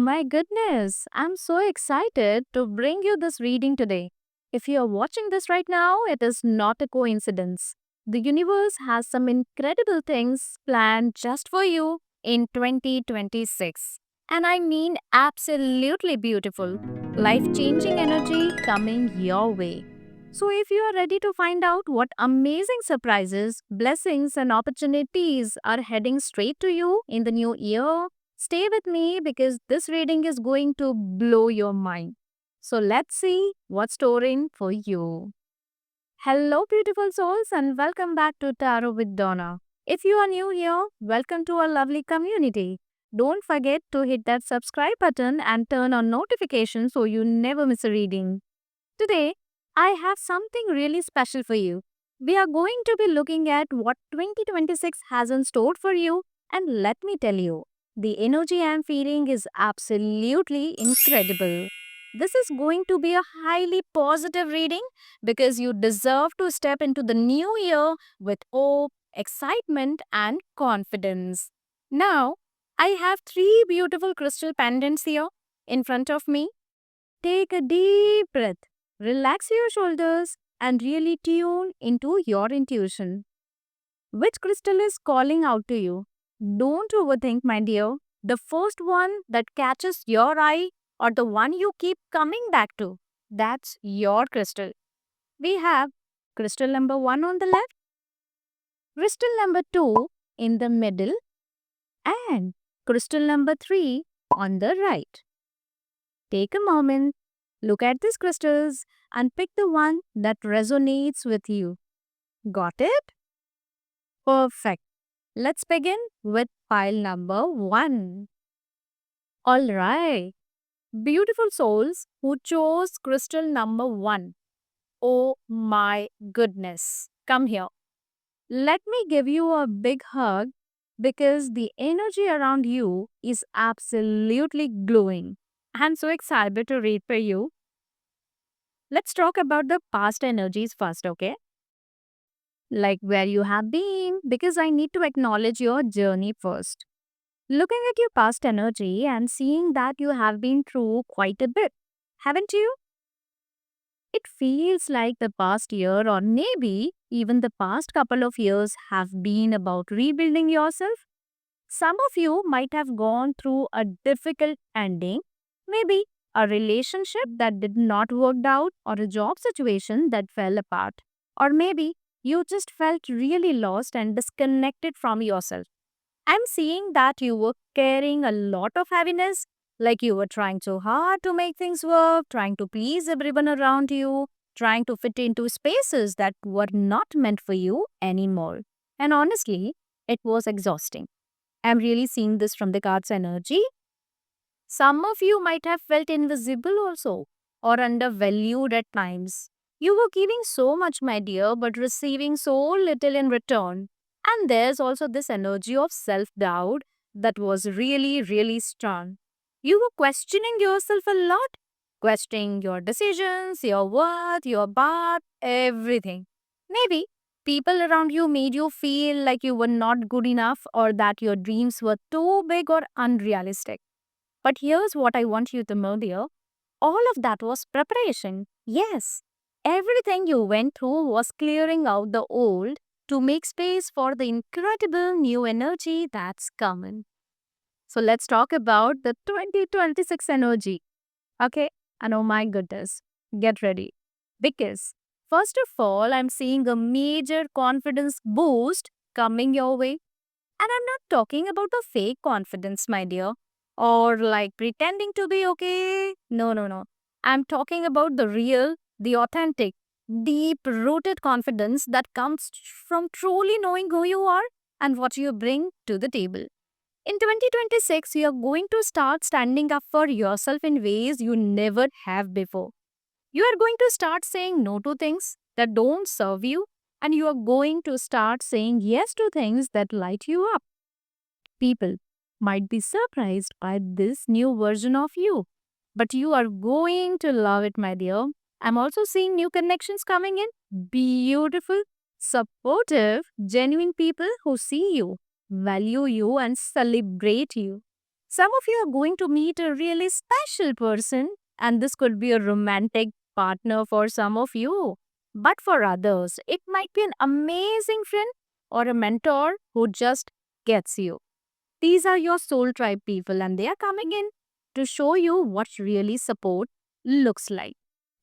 my goodness, I'm so excited to bring you this reading today. If you are watching this right now, it is not a coincidence. The universe has some incredible things planned just for you in 2026. And I mean absolutely beautiful, life changing energy coming your way. So, if you are ready to find out what amazing surprises, blessings, and opportunities are heading straight to you in the new year, stay with me because this reading is going to blow your mind. So let's see what's storing for you. Hello, beautiful souls, and welcome back to Tarot with Donna. If you are new here, welcome to our lovely community. Don't forget to hit that subscribe button and turn on notifications so you never miss a reading. Today, I have something really special for you. We are going to be looking at what 2026 has in store for you, and let me tell you, the energy I'm feeling is absolutely incredible. This is going to be a highly positive reading because you deserve to step into the new year with hope, excitement, and confidence. Now, I have three beautiful crystal pendants here in front of me. Take a deep breath, relax your shoulders, and really tune into your intuition. Which crystal is calling out to you? Don't overthink, my dear. The first one that catches your eye or the one you keep coming back to, that's your crystal. We have crystal number 1 on the left, crystal number 2 in the middle, and crystal number 3 on the right. Take a moment, look at these crystals, and pick the one that resonates with you. Got it? Perfect. Let's begin with pile number 1. Alright. Beautiful souls who chose crystal number 1. Oh my goodness. Come here. Let me give you a big hug because the energy around you is absolutely glowing. I'm so excited to read for you. Let's talk about the past energies first, okay? Like where you have been, because I need to acknowledge your journey first. Looking at your past energy and seeing that you have been through quite a bit, haven't you? It feels like the past year, or maybe even the past couple of years, have been about rebuilding yourself. Some of you might have gone through a difficult ending, maybe a relationship that did not work out, or a job situation that fell apart. Or maybe you just felt really lost and disconnected from yourself. I'm seeing that you were carrying a lot of heaviness, like you were trying so hard to make things work, trying to please everyone around you, trying to fit into spaces that were not meant for you anymore. And honestly, it was exhausting. I'm really seeing this from the card's energy. Some of you might have felt invisible also, or undervalued at times. You were giving so much, my dear, but receiving so little in return. And there's also this energy of self doubt that was really, really strong. You were questioning yourself a lot, questioning your decisions, your worth, your path, everything. Maybe people around you made you feel like you were not good enough or that your dreams were too big or unrealistic. But here's what I want you to know, dear. All of that was preparation. Yes. Everything you went through was clearing out the old to make space for the incredible new energy that's coming. So let's talk about the 2026 energy. Okay? And oh my goodness, get ready. Because, first of all, I'm seeing a major confidence boost coming your way. And I'm not talking about the fake confidence, my dear, or like pretending to be okay. No, no, no. I'm talking about the real, the authentic, deep rooted confidence that comes from truly knowing who you are and what you bring to the table. In 2026, you are going to start standing up for yourself in ways you never have before. You are going to start saying no to things that don't serve you, and you are going to start saying yes to things that light you up. People might be surprised by this new version of you, but you are going to love it, my dear. I'm also seeing new connections coming in. Beautiful, supportive, genuine people who see you, value you, and celebrate you. Some of you are going to meet a really special person, and this could be a romantic partner for some of you. But for others, it might be an amazing friend or a mentor who just gets you. These are your soul tribe people, and they are coming in to show you what really support looks like.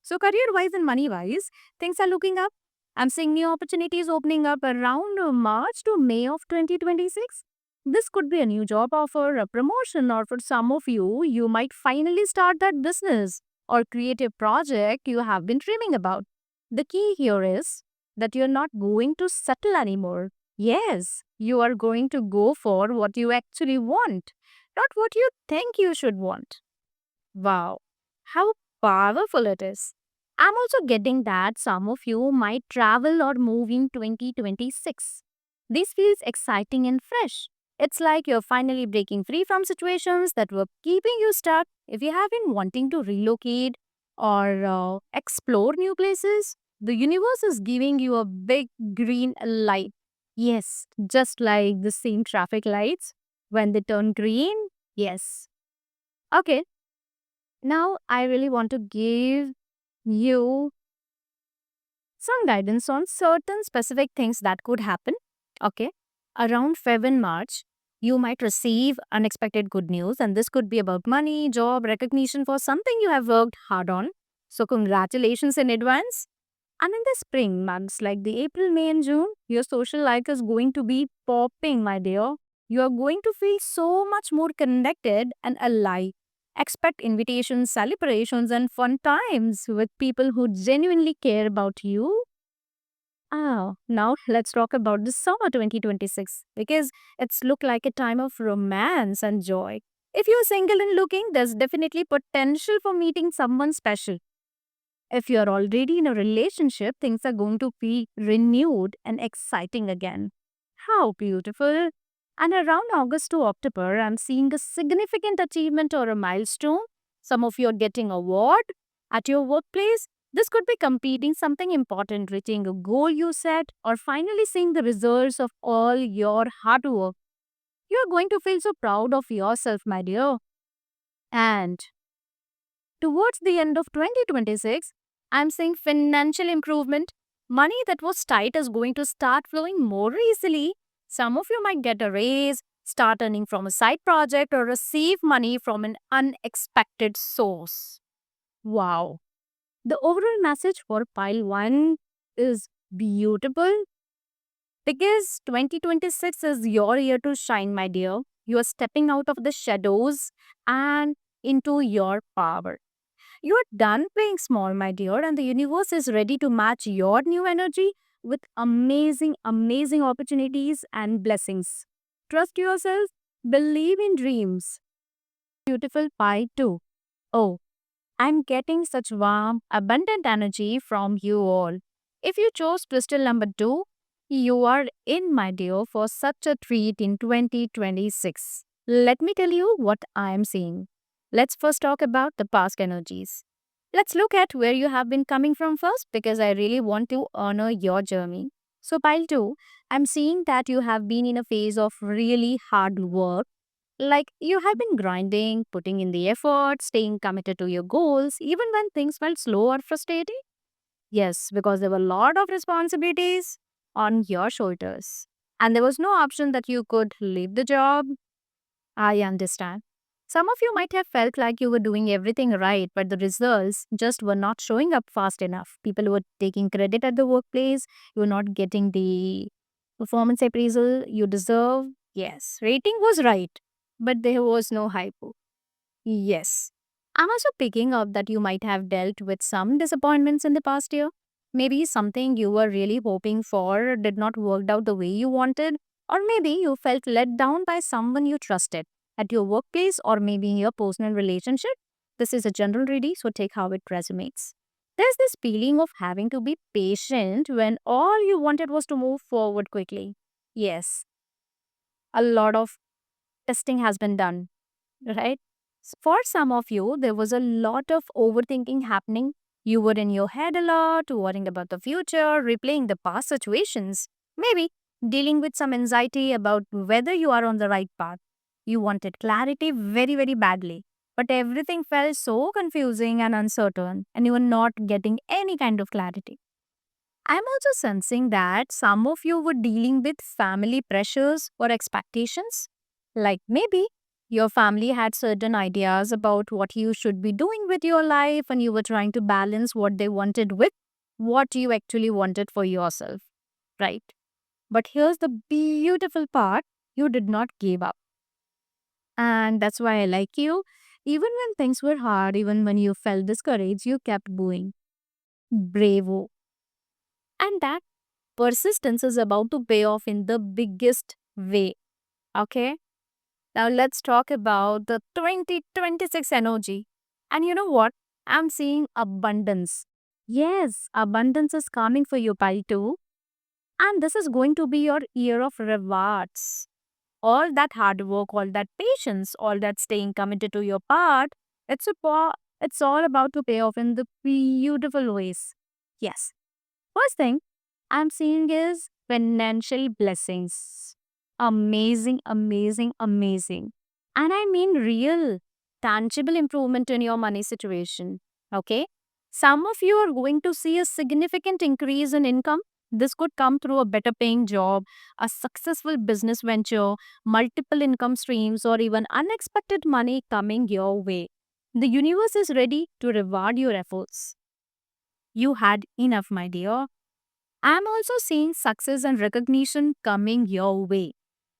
So, career wise and money wise, things are looking up. I'm seeing new opportunities opening up around March to May of 2026. This could be a new job offer, a promotion, or for some of you, you might finally start that business or create a project you have been dreaming about. The key here is that you're not going to settle anymore. Yes, you are going to go for what you actually want, not what you think you should want. Wow, how powerful it is. I'm also getting that some of you might travel or move in 2026. This feels exciting and fresh. It's like you're finally breaking free from situations that were keeping you stuck. If you have been wanting to relocate or explore new places, the universe is giving you a big green light. Yes, just like the same traffic lights. When they turn green, yes. Okay, now, I really want to give you some guidance on certain specific things that could happen. Okay. Around Feb and March, you might receive unexpected good news, and this could be about money, job, recognition for something you have worked hard on. So, congratulations in advance. And in the spring months like the April, May, and June, your social life is going to be popping, my dear. You are going to feel so much more connected and alive. Expect invitations, celebrations, and fun times with people who genuinely care about you. Now let's talk about the summer 2026 because it's look like a time of romance and joy. If you're single and looking, there's definitely potential for meeting someone special. If you're already in a relationship, things are going to be renewed and exciting again. How beautiful! And around August to October, I'm seeing a significant achievement or a milestone. Some of you are getting award at your workplace. This could be completing something important, reaching a goal you set, or finally seeing the results of all your hard work. You're going to feel so proud of yourself, my dear. And towards the end of 2026, I'm seeing financial improvement. Money that was tight is going to start flowing more easily. Some of you might get a raise, start earning from a side project, or receive money from an unexpected source. Wow. The overall message for pile 1 is beautiful because 2026 is your year to shine, my dear. You are stepping out of the shadows and into your power. You're done playing small, my dear, and the universe is ready to match your new energy with amazing, amazing opportunities and blessings. Trust yourself, believe in dreams. Beautiful pie, too. Oh, I'm getting such warm, abundant energy from you all. If you chose crystal number 2, you are in, my dear, for such a treat in 2026. Let me tell you what I am seeing. Let's first talk about the past energies. Let's look at where you have been coming from first because I really want to honor your journey. So, pile 2, I'm seeing that you have been in a phase of really hard work, like you have been grinding, putting in the effort, staying committed to your goals, even when things felt slow or frustrating. Yes, because there were a lot of responsibilities on your shoulders. And there was no option that you could leave the job. I understand. Some of you might have felt like you were doing everything right, but the results just were not showing up fast enough. People were taking credit at the workplace, you were not getting the performance appraisal you deserve. Yes, rating was right, but there was no hypo. Yes. I'm also picking up that you might have dealt with some disappointments in the past year. Maybe something you were really hoping for did not work out the way you wanted, or maybe you felt let down by someone you trusted at your workplace or maybe in your personal relationship. This is a general reading, so take how it resonates. There's this feeling of having to be patient when all you wanted was to move forward quickly. Yes, a lot of testing has been done, right? For some of you, there was a lot of overthinking happening. You were in your head a lot, worrying about the future, replaying the past situations, maybe dealing with some anxiety about whether you are on the right path. You wanted clarity very, very badly. But everything felt so confusing and uncertain, and you were not getting any kind of clarity. I'm also sensing that some of you were dealing with family pressures or expectations. Like maybe your family had certain ideas about what you should be doing with your life, and you were trying to balance what they wanted with what you actually wanted for yourself, right? But here's the beautiful part, you did not give up. And that's why I like you. Even when things were hard, even when you felt discouraged, you kept going. Bravo. And that persistence is about to pay off in the biggest way. Okay? Now let's talk about the 2026 energy. And you know what? I'm seeing abundance. Yes, abundance is coming for you, Pai too. And this is going to be your year of rewards. All that hard work, all that patience, all that staying committed to your part, it's all about to pay off in the beautiful ways. Yes. First thing I'm seeing is financial blessings. Amazing, amazing, amazing. And I mean real, tangible improvement in your money situation. Okay? Some of you are going to see a significant increase in income. This could come through a better paying job, a successful business venture, multiple income streams, or even unexpected money coming your way. The universe is ready to reward your efforts. You had enough, my dear. I'm also seeing success and recognition coming your way.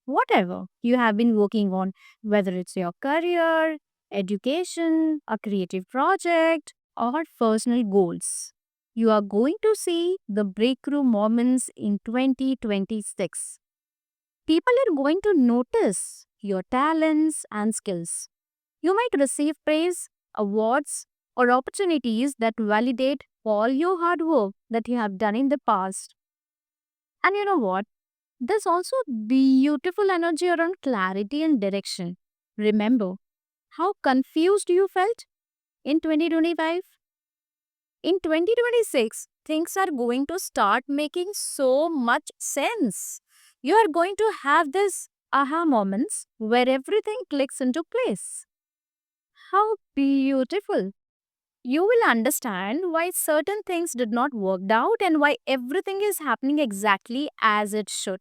Whatever you have been working on, whether it's your career, education, a creative project, or personal goals, you are going to see the breakthrough moments in 2026. People are going to notice your talents and skills. You might receive praise, awards, or opportunities that validate all your hard work that you have done in the past. And you know what? There's also beautiful energy around clarity and direction. Remember how confused you felt in 2025? In 2026, things are going to start making so much sense. You are going to have this aha moments where everything clicks into place. How beautiful! You will understand why certain things did not work out and why everything is happening exactly as it should.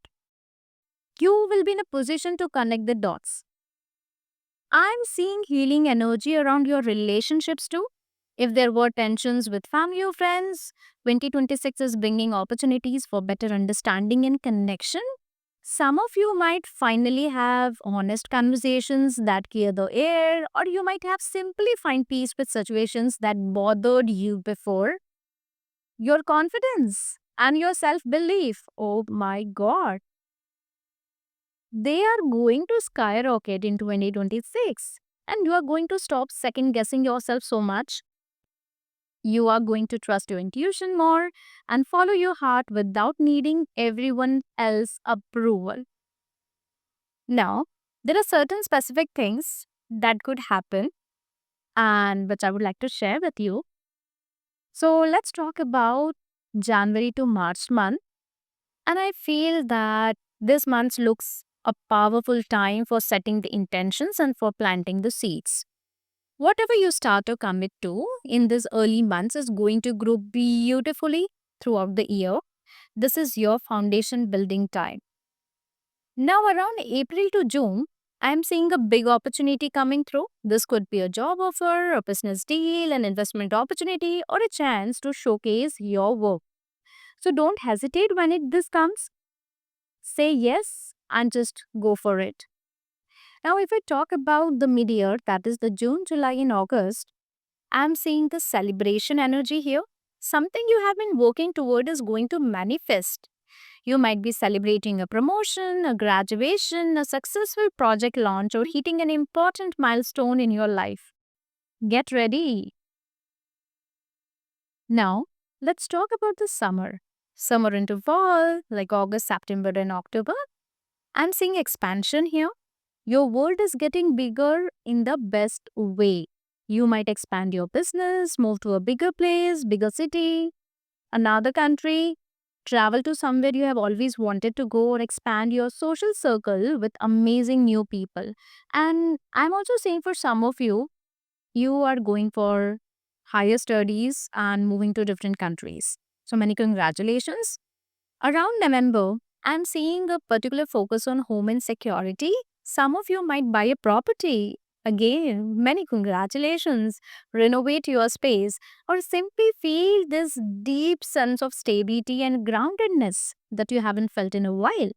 You will be in a position to connect the dots. I'm seeing healing energy around your relationships too. If there were tensions with family or friends, 2026 is bringing opportunities for better understanding and connection. Some of you might finally have honest conversations that clear the air, or you might have simply find peace with situations that bothered you before. Your confidence and your self belief, oh my god, they are going to skyrocket in 2026. And you are going to stop second guessing yourself so much. You are going to trust your intuition more and follow your heart without needing everyone else's approval. Now, there are certain specific things that could happen and which I would like to share with you. So, let's talk about January to March month. And I feel that this month looks a powerful time for setting the intentions and for planting the seeds. Whatever you start to commit to in these early months is going to grow beautifully throughout the year. This is your foundation building time. Now, around April to June, I am seeing a big opportunity coming through. This could be a job offer, a business deal, an investment opportunity, or a chance to showcase your work. So don't hesitate when this comes. Say yes and just go for it. Now, if I talk about the mid year, that is the June, July, and August, I'm seeing the celebration energy here. Something you have been working toward is going to manifest. You might be celebrating a promotion, a graduation, a successful project launch, or hitting an important milestone in your life. Get ready. Now, let's talk about the summer. Summer into fall, like August, September, and October. I'm seeing expansion here. Your world is getting bigger in the best way. You might expand your business, move to a bigger place, bigger city, another country. travel to somewhere you have always wanted to go, or expand your social circle with amazing new people. And I'm also saying for some of you, you are going for higher studies and moving to different countries. So many congratulations. Around November, I'm seeing a particular focus on home and security. Some of you might buy a property. Again, many congratulations. Renovate your space or simply feel this deep sense of stability and groundedness that you haven't felt in a while.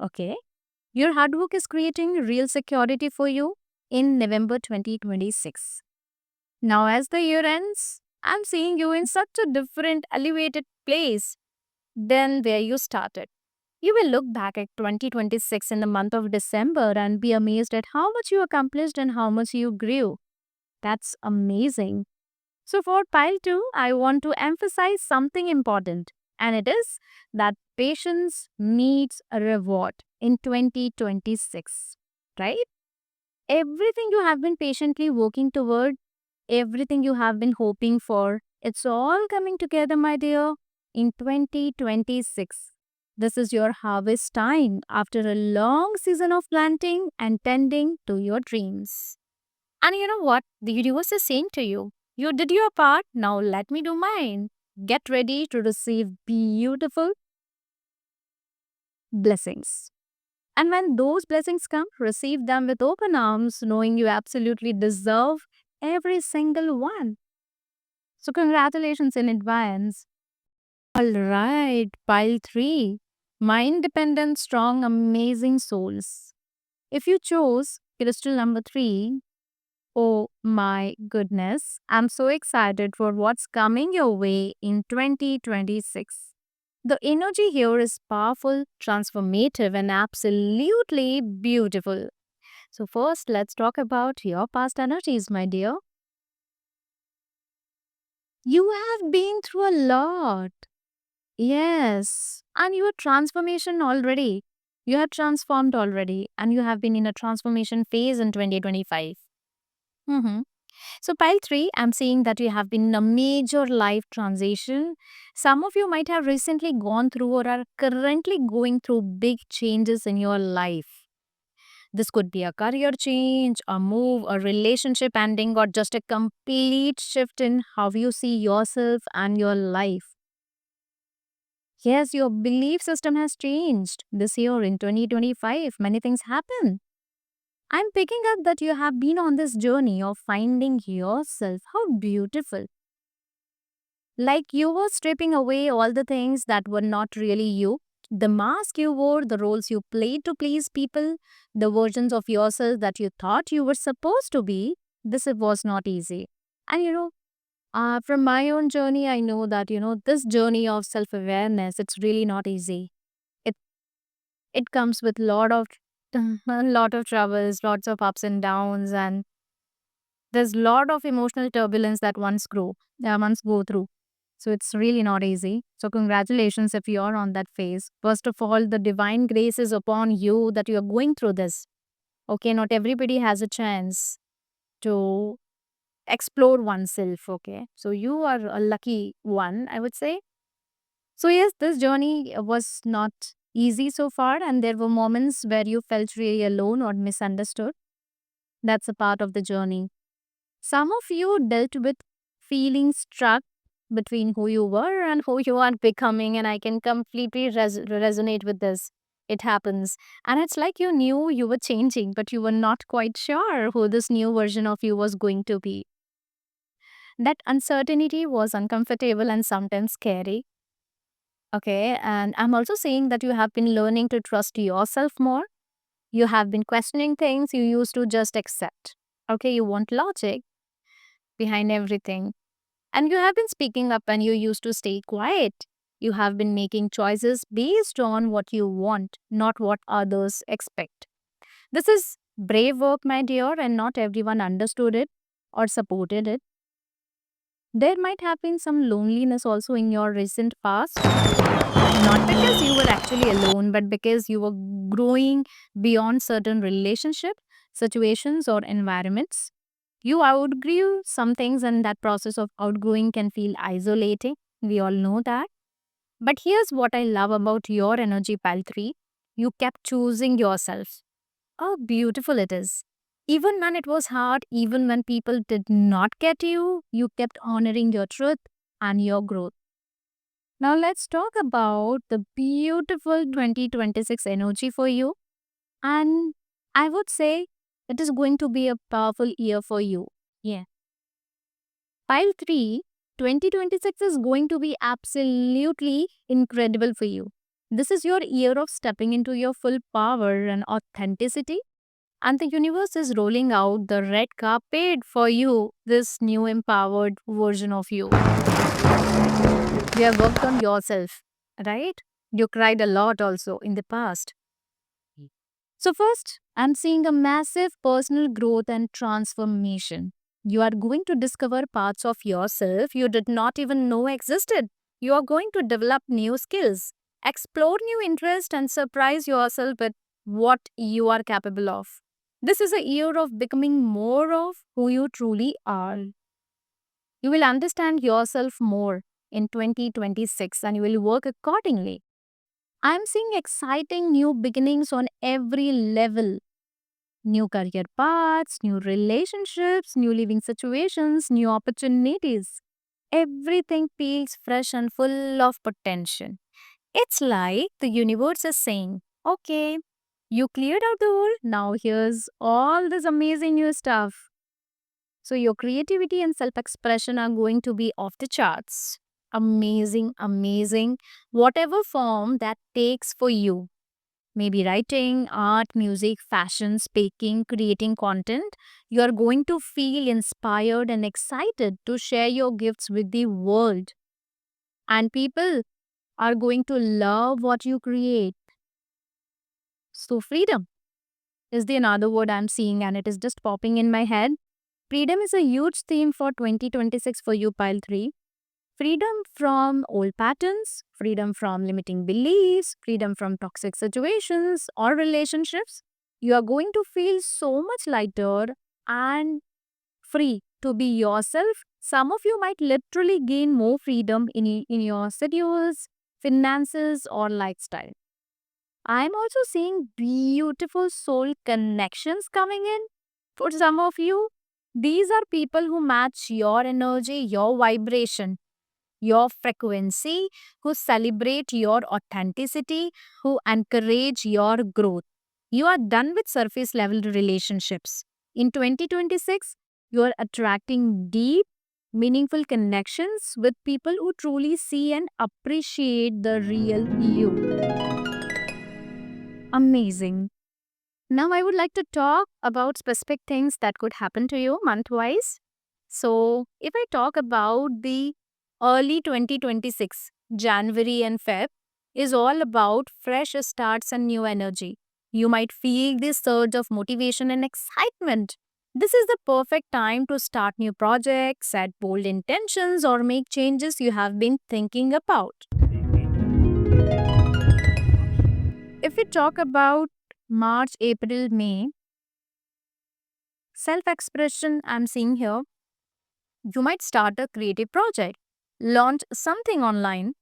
Okay? Your hard work is creating real security for you in November 2026. Now, as the year ends, I'm seeing you in such a different, elevated place than where you started. You will look back at 2026 in the month of December and be amazed at how much you accomplished and how much you grew. That's amazing. So, for pile 2, I want to emphasize something important, and it is that patience needs a reward in 2026, right? Everything you have been patiently working toward, everything you have been hoping for, it's all coming together, my dear, in 2026. This is your harvest time after a long season of planting and tending to your dreams. And you know what? The universe is saying to you, you did your part, now let me do mine. Get ready to receive beautiful blessings. And when those blessings come, receive them with open arms, knowing you absolutely deserve every single one. So, congratulations in advance. All right, pile 3. My independent, strong, amazing souls. If you chose crystal number 3, oh my goodness, I'm so excited for what's coming your way in 2026. The energy here is powerful, transformative, and absolutely beautiful. So, first, let's talk about your past energies, my dear. You have been through a lot. Yes, and your transformation already. You have transformed already, and you have been in a transformation phase in 2025. Mm-hmm. So, pile 3, I'm seeing that you have been in a major life transition. Some of you might have recently gone through or are currently going through big changes in your life. This could be a career change, a move, a relationship ending, or just a complete shift in how you see yourself and your life. Yes, your belief system has changed. This year in 2025, many things happen. I'm picking up that you have been on this journey of finding yourself. How beautiful. Like you were stripping away all the things that were not really you. The mask you wore, the roles you played to please people, the versions of yourself that you thought you were supposed to be. This was not easy. And from my own journey, I know that, this journey of self awareness, it's really not easy. It, it comes with a lot of troubles, lots of ups and downs, and there's a lot of emotional turbulence that one's go through. So it's really not easy. So congratulations if you're on that phase. First of all, the divine grace is upon you that you're going through this. Okay, not everybody has a chance to explore oneself. Okay, so you are a lucky one, I would say. So yes, this journey was not easy so far, and there were moments where you felt really alone or misunderstood. That's a part of the journey. Some of you dealt with feeling stuck between who you were and who you are becoming, and I can completely resonate with this. It happens. And it's like you knew you were changing, but you were not quite sure who this new version of you was going to be. That uncertainty was uncomfortable and sometimes scary. Okay. And I'm also saying that you have been learning to trust yourself more. You have been questioning things you used to just accept. Okay. You want logic behind everything. And you have been speaking up and you used to stay quiet. You have been making choices based on what you want, not what others expect. This is brave work, my dear, and not everyone understood it or supported it. There might have been some loneliness also in your recent past, not because you were actually alone, but because you were growing beyond certain relationship, situations, or environments. You outgrew some things, and that process of outgrowing can feel isolating. We all know that. But here's what I love about your energy, pile 3. You kept choosing yourself. How beautiful it is. Even when it was hard, even when people did not get you, you kept honoring your truth and your growth. Now, let's talk about the beautiful 2026 energy for you. And I would say it is going to be a powerful year for you. Yeah. Pile 3, 2026 is going to be absolutely incredible for you. This is your year of stepping into your full power and authenticity, and the universe is rolling out the red carpet for you, this new empowered version of you. You have worked on yourself, right? You cried a lot also in the past. So, first, I'm seeing a massive personal growth and transformation. You are going to discover parts of yourself you did not even know existed. You are going to develop new skills, explore new interests, and surprise yourself with what you are capable of. This is a year of becoming more of who you truly are. You will understand yourself more in 2026 and you will work accordingly. I'm seeing exciting new beginnings on every level. New career paths, new relationships, new living situations, new opportunities. Everything feels fresh and full of potential. It's like the universe is saying, okay, you cleared out the old, now here's all this amazing new stuff. So your creativity and self expression are going to be off the charts. Amazing, amazing. Whatever form that takes for you. Maybe writing, art, music, fashion, speaking, creating content. You are going to feel inspired and excited to share your gifts with the world. And people are going to love what you create. So, freedom is the another word I'm seeing, and it is just popping in my head. Freedom is a huge theme for 2026 for you, Pile 3. Freedom from old patterns, freedom from limiting beliefs, freedom from toxic situations or relationships. You are going to feel so much lighter and free to be yourself. Some of you might literally gain more freedom in your schedules, finances, or lifestyle. I'm also seeing beautiful soul connections coming in. For some of you, these are people who match your energy, your vibration, your frequency, who celebrate your authenticity, who encourage your growth. You are done with surface level relationships. In 2026, you are attracting deep, meaningful connections with people who truly see and appreciate the real you. Amazing. Now, I would like to talk about specific things that could happen to you month wise. So, if I talk about the early 2026, January and Feb, is all about fresh starts and new energy. You might feel this surge of motivation and excitement. This is the perfect time to start new projects, set bold intentions, or make changes you have been thinking about. If we talk about March, April, May, self expression, I'm seeing here, you might start a creative project, launch something online,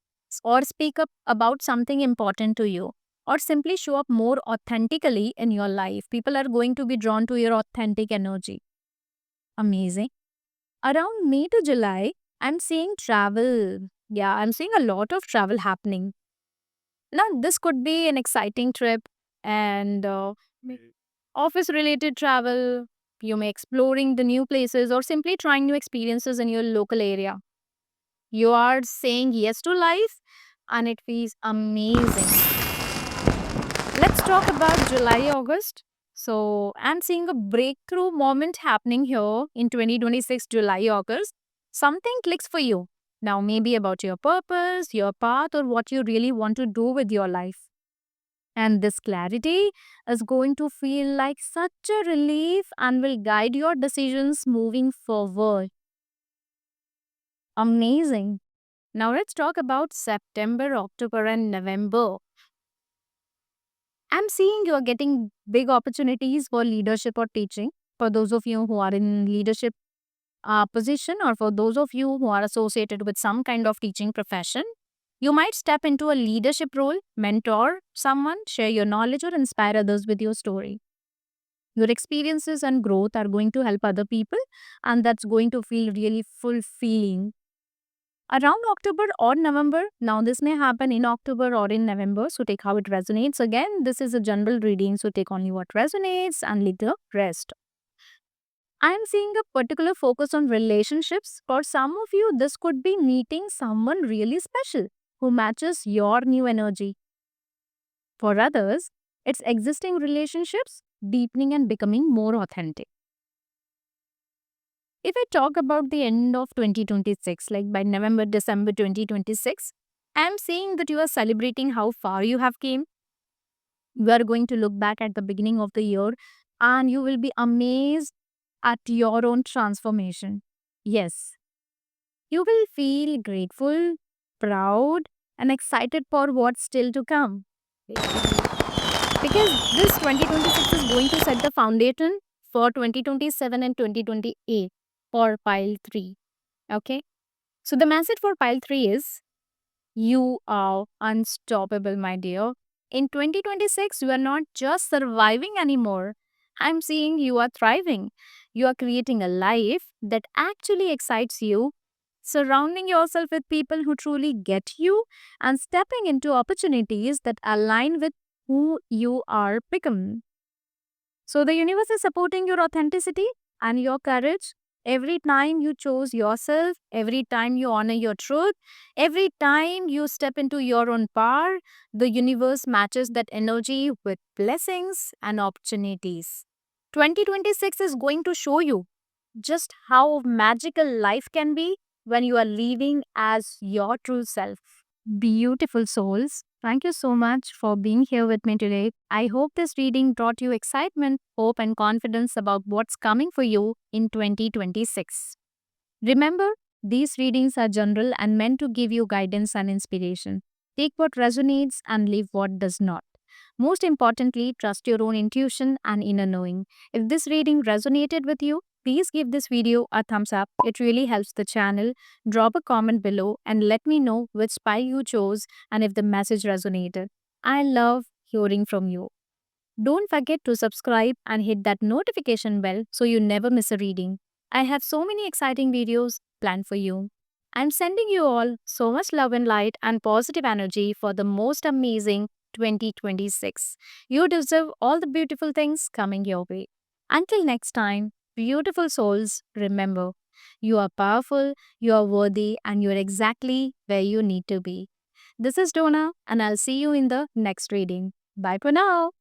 or speak up about something important to you, or simply show up more authentically in your life. People are going to be drawn to your authentic energy. Amazing. Around May to July, I'm seeing travel. Yeah, I'm seeing a lot of travel happening. Now, this could be an exciting trip and office related travel. You may exploring the new places or simply trying new experiences in your local area. You are saying yes to life and it feels amazing. Let's talk about July, August. So, I'm seeing a breakthrough moment happening here in 2026, July, August. Something clicks for you. Now, maybe about your purpose, your path, or what you really want to do with your life. And this clarity is going to feel like such a relief and will guide your decisions moving forward. Amazing. Now let's talk about September, October, and November. I'm seeing you're getting big opportunities for leadership or teaching. For those of you who are in leadership position, or for those of you who are associated with some kind of teaching profession, You might step into a leadership role, mentor someone, share your knowledge, or inspire others with your story. Your experiences and growth are going to help other people, and that's going to feel really fulfilling. Around October or November, now this may happen in October or in November, so take how it resonates. Again, this is a general reading, so take only what resonates and leave the rest. I am seeing a particular focus on relationships. For some of you, this could be meeting someone really special who matches your new energy. For others, it's existing relationships deepening and becoming more authentic. If I talk about the end of 2026, like by November, December 2026, I'm seeing that you are celebrating how far you have came. You are going to look back at the beginning of the year and you will be amazed at your own transformation. Yes, you will feel grateful, proud, and excited for what's still to come. Because this 2026 is going to set the foundation for 2027 and 2028 for pile 3. Okay. So the message for pile 3 is you are unstoppable, my dear. In 2026, you are not just surviving anymore. I'm seeing you are thriving. You are creating a life that actually excites you, surrounding yourself with people who truly get you, and stepping into opportunities that align with who you are becoming. So the universe is supporting your authenticity and your courage. Every time you chose yourself, every time you honor your truth, every time you step into your own power, the universe matches that energy with blessings and opportunities. 2026 is going to show you just how magical life can be when you are living as your true self. Beautiful souls, thank you so much for being here with me today. I hope this reading brought you excitement, hope, and confidence about what's coming for you in 2026. Remember, these readings are general and meant to give you guidance and inspiration. Take what resonates and leave what does not. Most importantly, trust your own intuition and inner knowing. If this reading resonated with you, please give this video a thumbs up. It really helps the channel. Drop a comment below and let me know which spy you chose and if the message resonated. I love hearing from you. Don't forget to subscribe and hit that notification bell so you never miss a reading. I have so many exciting videos planned for you. I'm sending you all so much love and light and positive energy for the most amazing 2026. You deserve all the beautiful things coming your way. Until next time, beautiful souls, remember you are powerful, you are worthy, and you're exactly where you need to be. This is Donna, and I'll see you in the next reading. Bye for now.